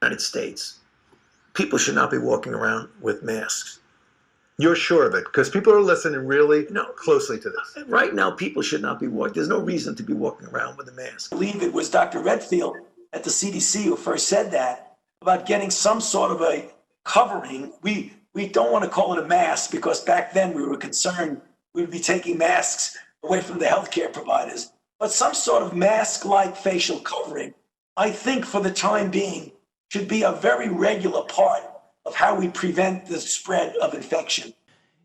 United States, people should not be walking around with masks. You're sure of it? Because people are listening really closely to this. Right now, people should not be walking. There's no reason to be walking around with a mask. I believe it was Dr. Redfield at the CDC who first said that about getting some sort of a covering. We don't want to call it a mask because back then we were concerned we would be taking masks away from the healthcare providers. But some sort of mask-like facial covering, I think for the time being, should be a very regular part of how we prevent the spread of infection.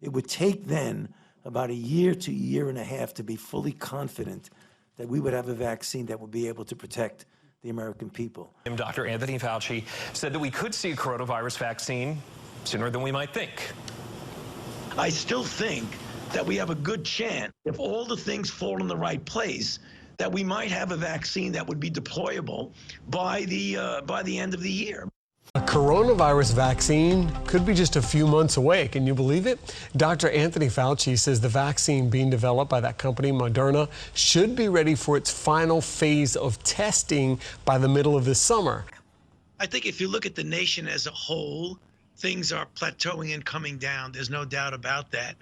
It would take then about a year to a year and a half to be fully confident that we would have a vaccine that would be able to protect the American people. Dr. Anthony Fauci said that we could see a coronavirus vaccine sooner than we might think. I still think that we have a good chance, if all the things fall in the right place, that we might have a vaccine that would be deployable by the end of the year. A coronavirus vaccine could be just a few months away. Can you believe it? Dr. Anthony Fauci says the vaccine being developed by that company, Moderna, should be ready for its final phase of testing by the middle of this summer. I think if you look at the nation as a whole, things are plateauing and coming down. There's no doubt about that.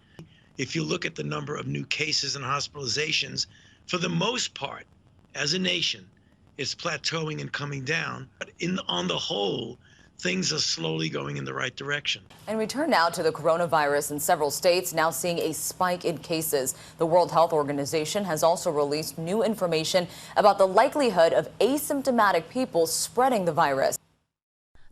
If you look at the number of new cases and hospitalizations, for the most part, as a nation, it's plateauing and coming down. But on the whole, things are slowly going in the right direction. And we turn now to the coronavirus in several states now seeing a spike in cases. The World Health Organization has also released new information about the likelihood of asymptomatic people spreading the virus.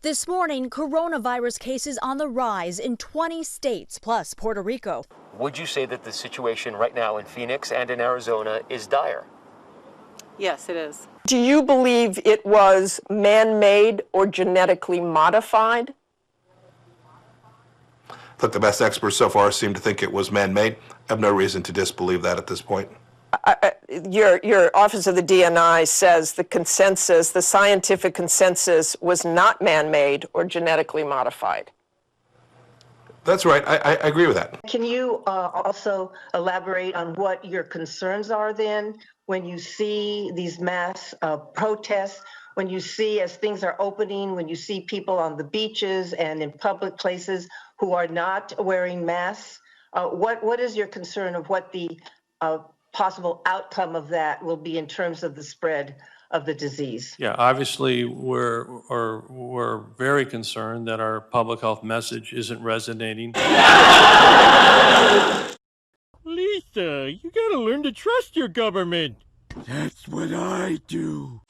This morning, coronavirus cases on the rise in 20 states, plus Puerto Rico. Would you say that the situation right now in Phoenix and in Arizona is dire? Yes, it is. Do you believe it was man-made or genetically modified? Look, the best experts so far seem to think it was man-made. I have no reason to disbelieve that at this point. Your Office of the DNI says the consensus, the scientific consensus, was not man-made or genetically modified. That's right. I agree with that. Can you also elaborate on what your concerns are then when you see these mass protests, when you see as things are opening, when you see people on the beaches and in public places who are not wearing masks? What is your concern of what the possible outcome of that will be in terms of the spread of the disease? Yeah, obviously we're very concerned that our public health message isn't resonating. Lisa, you gotta learn to trust your government. That's what I do.